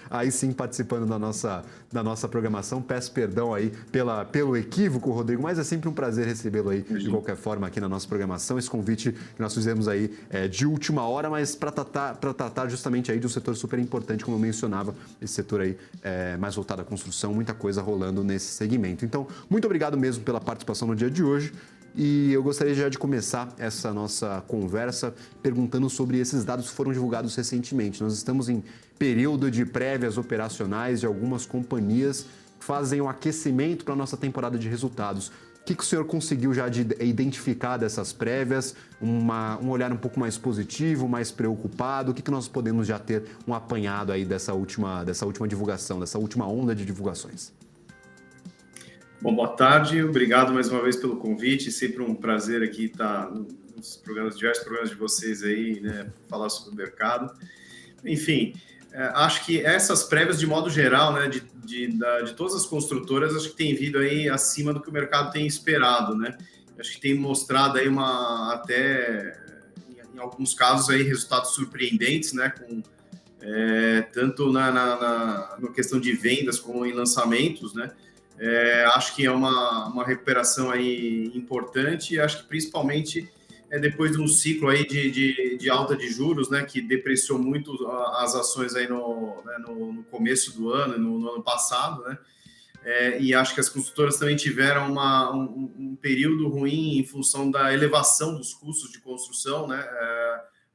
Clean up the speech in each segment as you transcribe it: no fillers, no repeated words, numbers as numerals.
aí sim participando da nossa programação. Peço perdão aí pelo equívoco, Rodrigo, mas é sempre um prazer recebê-lo aí de qualquer forma aqui na nossa programação. Esse convite que nós fizemos aí de última hora, mas para tratar justamente aí de um setor super importante, como eu mencionava, esse setor aí mais voltado à construção, muita coisa rolando nesse segmento. Então, muito obrigado mesmo pela participação no dia de hoje. E eu gostaria já de começar essa nossa conversa perguntando sobre esses dados que foram divulgados recentemente. Nós estamos em período de prévias operacionais de algumas companhias que fazem um aquecimento para a nossa temporada de resultados. O que o senhor conseguiu já de identificar dessas prévias? Um olhar um pouco mais positivo, mais preocupado? O que nós podemos já ter um apanhado aí dessa última divulgação, dessa última onda de divulgações? Bom, boa tarde, obrigado mais uma vez pelo convite, sempre um prazer aqui estar nos diversos programas de vocês aí, né, falar sobre o mercado. Enfim, acho que essas prévias, de modo geral, né, de todas as construtoras, acho que tem vindo aí acima do que o mercado tem esperado, né? Acho que tem mostrado aí até em alguns casos aí resultados surpreendentes, né, com tanto na questão de vendas como em lançamentos, né? Acho que é uma recuperação aí importante e acho que principalmente depois de um ciclo aí de alta de juros, né, que depreciou muito as ações aí no começo do ano, no ano passado, né, e acho que as construtoras também tiveram um período ruim em função da elevação dos custos de construção, né,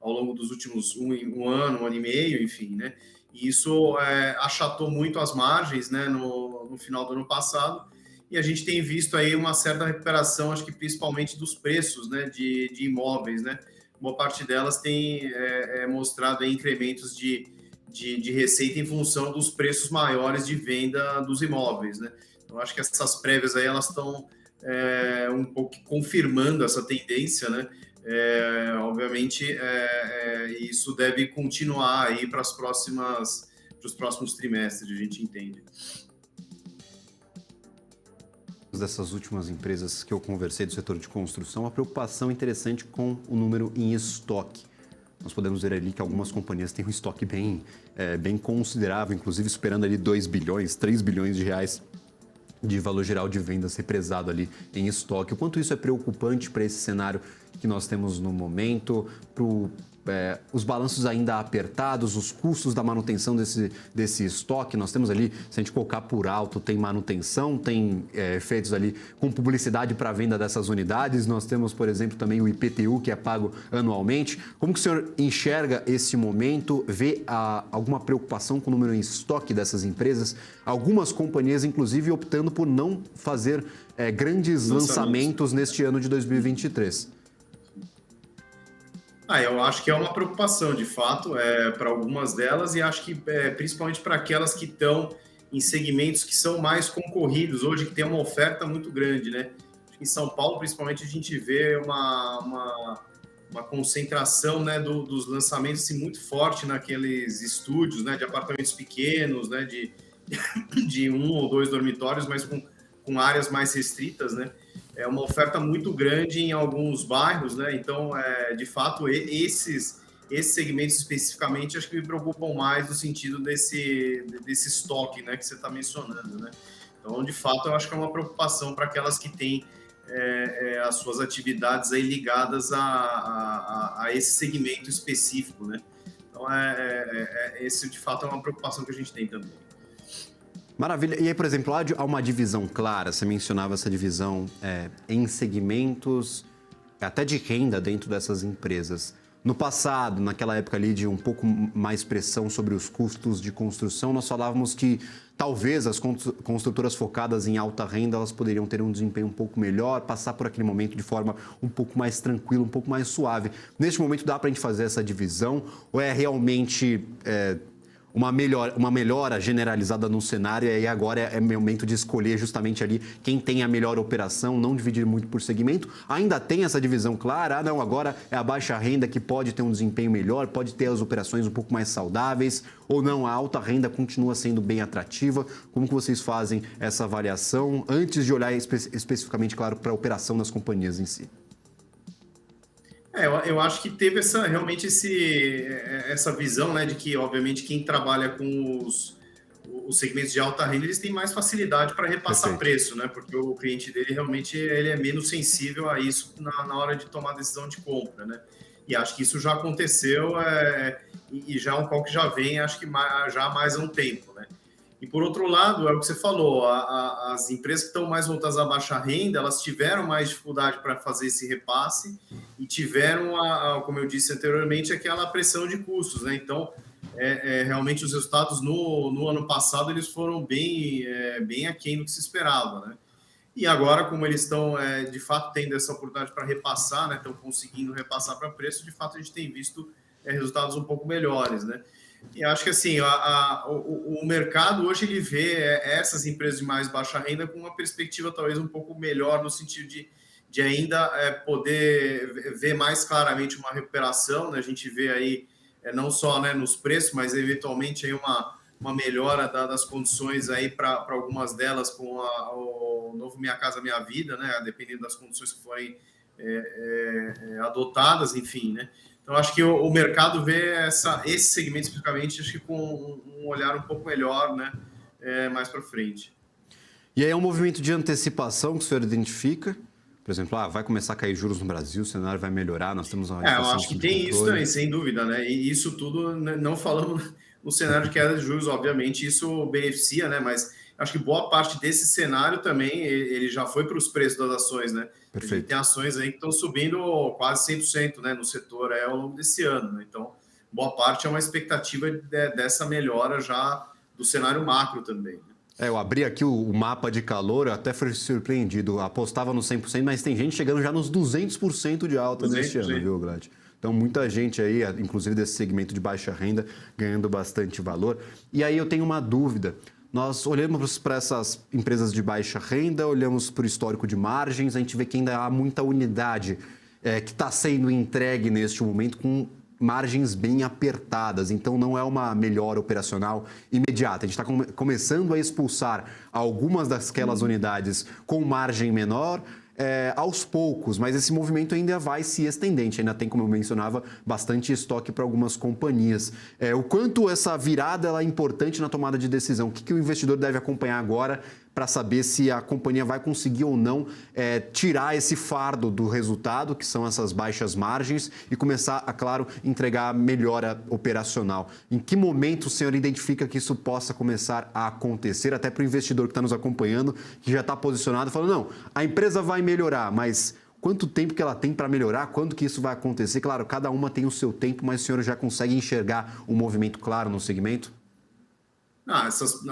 ao longo dos últimos um ano e meio, enfim, né. E isso achatou muito as margens, né, no final do ano passado, e a gente tem visto aí uma certa recuperação, acho que principalmente dos preços, né, de imóveis, né. Boa parte delas tem mostrado aí incrementos de receita em função dos preços maiores de venda dos imóveis, né. Então, acho que essas prévias aí, elas estão um pouco confirmando essa tendência, né. Obviamente, isso deve continuar aí para os próximos trimestres, a gente entende. Dessas últimas empresas que eu conversei do setor de construção, a preocupação interessante com o número em estoque. Nós podemos ver ali que algumas companhias têm um estoque bem considerável, inclusive superando ali 2 bilhões, 3 bilhões de reais de valor geral de vendas represado ali em estoque. O quanto isso é preocupante para esse cenário que nós temos no momento, os balanços ainda apertados, os custos da manutenção desse estoque. Nós temos ali, se a gente colocar por alto, tem manutenção, tem efeitos ali com publicidade para a venda dessas unidades. Nós temos, por exemplo, também o IPTU, que é pago anualmente. Como que o senhor enxerga esse momento? Vê alguma preocupação com o número em estoque dessas empresas? Algumas companhias, inclusive, optando por não fazer grandes lançamentos neste ano de 2023. Eu acho que é uma preocupação, de fato, para algumas delas, e acho que principalmente para aquelas que estão em segmentos que são mais concorridos hoje, que tem uma oferta muito grande, né? Em São Paulo, principalmente, a gente vê uma concentração, né, dos lançamentos assim, muito forte naqueles estúdios, né, de apartamentos pequenos, né, de 1 ou 2 dormitórios, mas com áreas mais restritas, né? É uma oferta muito grande em alguns bairros, né? Então, de fato, esses segmentos especificamente, acho que me preocupam mais no sentido desse estoque, né, que você está mencionando, né? Então, de fato, eu acho que é uma preocupação para aquelas que têm as suas atividades aí ligadas a esse segmento específico, né? Então, esse, de fato, é uma preocupação que a gente tem também. Maravilha. E aí, por exemplo, há uma divisão clara, você mencionava essa divisão em segmentos, até de renda dentro dessas empresas. No passado, naquela época ali de um pouco mais pressão sobre os custos de construção, nós falávamos que talvez as construtoras focadas em alta renda, elas poderiam ter um desempenho um pouco melhor, passar por aquele momento de forma um pouco mais tranquila, um pouco mais suave. Neste momento dá para a gente fazer essa divisão ou é realmente uma melhora generalizada no cenário e aí agora é momento de escolher justamente ali quem tem a melhor operação, não dividir muito por segmento. Ainda tem essa divisão clara, não, agora é a baixa renda que pode ter um desempenho melhor, pode ter as operações um pouco mais saudáveis, ou não, a alta renda continua sendo bem atrativa. Como que vocês fazem essa avaliação antes de olhar especificamente, claro, para a operação das companhias em si? Eu acho que teve realmente essa visão, né, de que, obviamente, quem trabalha com os segmentos de alta renda, eles têm mais facilidade para repassar Perfeito. preço, né, porque o cliente dele realmente ele é menos sensível a isso na hora de tomar a decisão de compra, né. E acho que isso já aconteceu e já é um pouco que já vem, acho que já há mais um tempo, né. E por outro lado, é o que você falou, as empresas que estão mais voltadas à baixa renda, elas tiveram mais dificuldade para fazer esse repasse e tiveram, como eu disse anteriormente, aquela pressão de custos, né? Então, realmente os resultados no ano passado eles foram bem aquém do que se esperava, né? E agora, como eles estão de fato tendo essa oportunidade para repassar, né? Estão conseguindo repassar para preço, de fato a gente tem visto resultados um pouco melhores, né? E acho que assim, o mercado hoje ele vê essas empresas de mais baixa renda com uma perspectiva talvez um pouco melhor no sentido de ainda poder ver mais claramente uma recuperação, né? A gente vê aí não só, né, nos preços, mas eventualmente aí uma melhora das condições aí para algumas delas com o novo Minha Casa Minha Vida, né? Dependendo das condições que forem adotadas, enfim, né? Então, acho que o mercado vê esse segmento especificamente, acho que com um olhar um pouco melhor, né? Mais para frente. E aí é um movimento de antecipação que o senhor identifica? Por exemplo, vai começar a cair juros no Brasil, o cenário vai melhorar, nós temos uma Eu inflação acho que sob tem isso controle. também, sem dúvida, né? E isso tudo, não falando no cenário de queda de juros, obviamente, isso beneficia, né? Mas acho que boa parte desse cenário também, ele já foi para os preços das ações, né? A gente Perfeito. tem ações aí que estão subindo quase 100%, né, no setor ao longo desse ano, né? Então, boa parte é uma expectativa dessa melhora já do cenário macro também, né? Eu abri aqui o mapa de calor, eu até fui surpreendido. Apostava no 100%, mas tem gente chegando já nos 200% de alta neste ano, 200%. viu, Glad? Então, muita gente aí, inclusive desse segmento de baixa renda, ganhando bastante valor. E aí eu tenho uma dúvida. Nós olhamos para essas empresas de baixa renda, olhamos para o histórico de margens, a gente vê que ainda há muita unidade que está sendo entregue neste momento com margens bem apertadas, então não é uma melhora operacional imediata. A gente está começando a expulsar algumas daquelas unidades com margem menor, aos poucos, mas esse movimento ainda vai se estendente. Ainda tem, como eu mencionava, bastante estoque para algumas companhias. O quanto essa virada ela é importante na tomada de decisão? O que o investidor deve acompanhar agora para saber se a companhia vai conseguir ou não tirar esse fardo do resultado, que são essas baixas margens, e começar a, claro, entregar melhora operacional. Em que momento o senhor identifica que isso possa começar a acontecer, até para o investidor que está nos acompanhando, que já está posicionado, falando, não, a empresa vai melhorar, mas quanto tempo que ela tem para melhorar, quando que isso vai acontecer? Claro, cada uma tem o seu tempo, mas o senhor já consegue enxergar um movimento claro no segmento?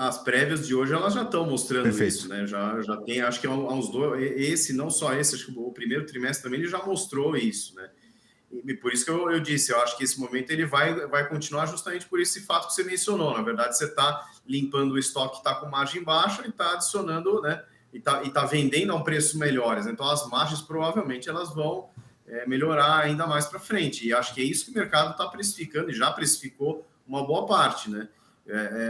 As prévias de hoje elas já estão mostrando isso, Perfeito. né? Já tem, acho que há uns dois, não só esse, acho que o primeiro trimestre também ele já mostrou isso, né? E por isso que eu disse, eu acho que esse momento ele vai continuar justamente por esse fato que você mencionou. Na verdade, você está limpando o estoque que está com margem baixa e está adicionando, né? E tá vendendo a um preço melhores. Então, as margens provavelmente elas vão melhorar ainda mais para frente. E acho que é isso que o mercado está precificando e já precificou uma boa parte, né?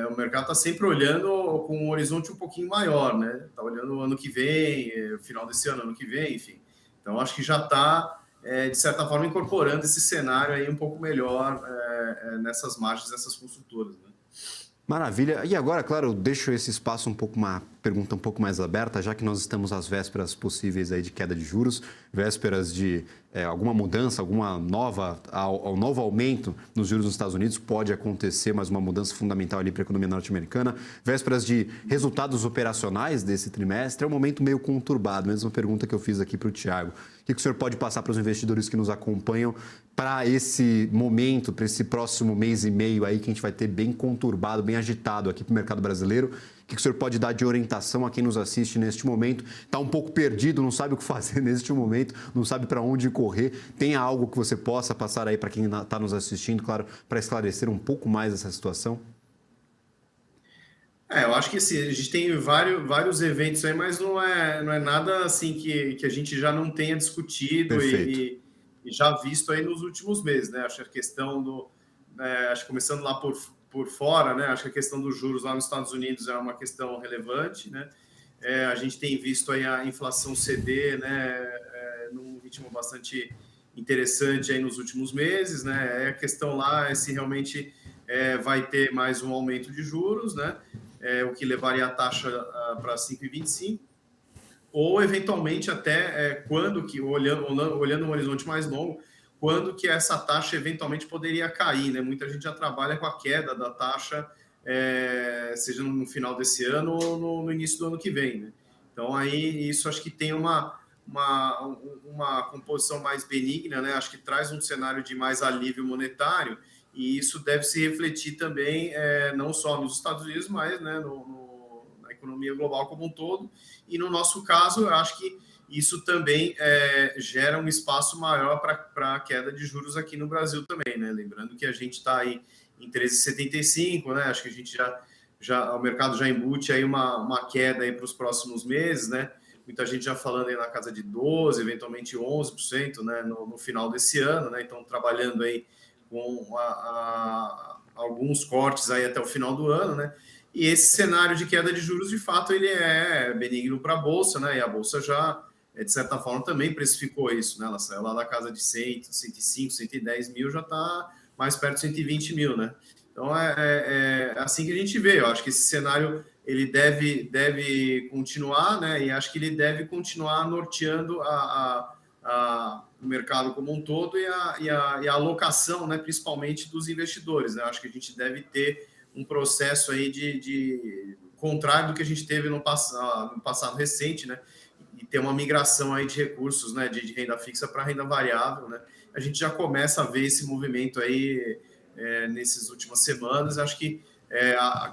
O mercado está sempre olhando com um horizonte um pouquinho maior, né? Está olhando o ano que vem, final desse ano, ano que vem, enfim. Então, acho que já está, de certa forma, incorporando esse cenário aí um pouco melhor nessas margens dessas consultoras, né? Maravilha. E agora, claro, eu deixo esse espaço uma pergunta um pouco mais aberta, já que nós estamos às vésperas possíveis aí de queda de juros, vésperas de alguma mudança, alguma nova, ao novo aumento nos juros nos Estados Unidos, pode acontecer, mas uma mudança fundamental ali para a economia norte-americana, vésperas de resultados operacionais desse trimestre, é um momento meio conturbado, mesma pergunta que eu fiz aqui para o Thiago. O que o senhor pode passar para os investidores que nos acompanham para esse momento, para esse próximo mês e meio aí que a gente vai ter bem conturbado, bem agitado aqui para o mercado brasileiro? O que o senhor pode dar de orientação a quem nos assiste neste momento? Está um pouco perdido, não sabe o que fazer neste momento, não sabe para onde correr. Tem algo que você possa passar aí para quem está nos assistindo, claro, para esclarecer um pouco mais essa situação? Eu acho que assim, a gente tem vários eventos aí, mas não é nada assim que a gente já não tenha discutido Perfeito. e já visto aí nos últimos meses, né? Acho que a questão acho que começando lá por fora, né? Acho que a questão dos juros lá nos Estados Unidos é uma questão relevante, né? A gente tem visto aí a inflação ceder, né? Num ritmo bastante interessante aí nos últimos meses, né? A questão lá é se realmente vai ter mais um aumento de juros, né? O que levaria a taxa para 5,25, ou eventualmente até quando que, olhando um horizonte mais longo, quando que essa taxa eventualmente poderia cair, né? Muita gente já trabalha com a queda da taxa, seja no final desse ano ou no início do ano que vem, né? Então, aí, isso acho que tem uma composição mais benigna, né? Acho que traz um cenário de mais alívio monetário, e isso deve se refletir também, não só nos Estados Unidos, mas, né, na economia global como um todo. E no nosso caso, eu acho que isso também gera um espaço maior para a queda de juros aqui no Brasil também, né? Lembrando que a gente está aí em 13,75, né? Acho que a gente o mercado já embute aí uma queda aí para os próximos meses, né? Muita gente já falando aí na casa de 12%, eventualmente 11%, né? No final desse ano, né? Então, trabalhando aí com alguns cortes aí até o final do ano, né? E esse cenário de queda de juros, de fato, ele é benigno para a Bolsa, né? E a Bolsa já, de certa forma, também precificou isso, né? Ela saiu lá da casa de 100, 105, 110 mil, já está mais perto de 120 mil, né? Então, é assim que a gente vê. Eu acho que esse cenário ele deve continuar, né? E acho que ele deve continuar norteando o mercado como um todo e a alocação, né? Principalmente dos investidores, né? Acho que a gente deve ter um processo aí de contrário do que a gente teve no passado recente, né? E ter uma migração aí de recursos, né? De renda fixa para renda variável, né? A gente já começa a ver esse movimento aí nessas últimas semanas. Acho que,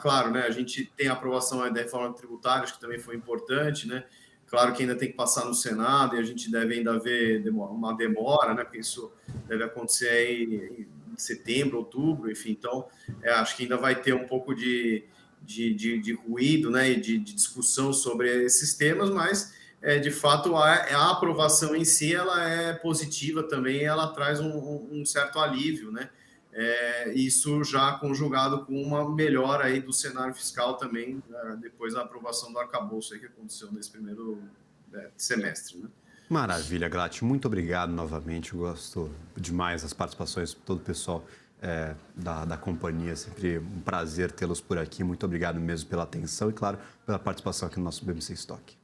claro, né? A gente tem a aprovação da reforma tributária, acho que também foi importante, né? Claro que ainda tem que passar no Senado e a gente deve ainda ver uma demora, né? Porque isso deve acontecer aí em setembro, outubro, enfim. Então, acho que ainda vai ter um pouco de ruído, né? E de discussão sobre esses temas, mas, de fato, a aprovação em si, ela é positiva também, ela traz um certo alívio, né? Isso já conjugado com uma melhora aí do cenário fiscal também, depois da aprovação do arcabouço aí que aconteceu nesse primeiro semestre, né? Maravilha, Glatt. Muito obrigado novamente. Eu gosto demais das participações de todo o pessoal da companhia. Sempre um prazer tê-los por aqui. Muito obrigado mesmo pela atenção e, claro, pela participação aqui no nosso BMC Stock.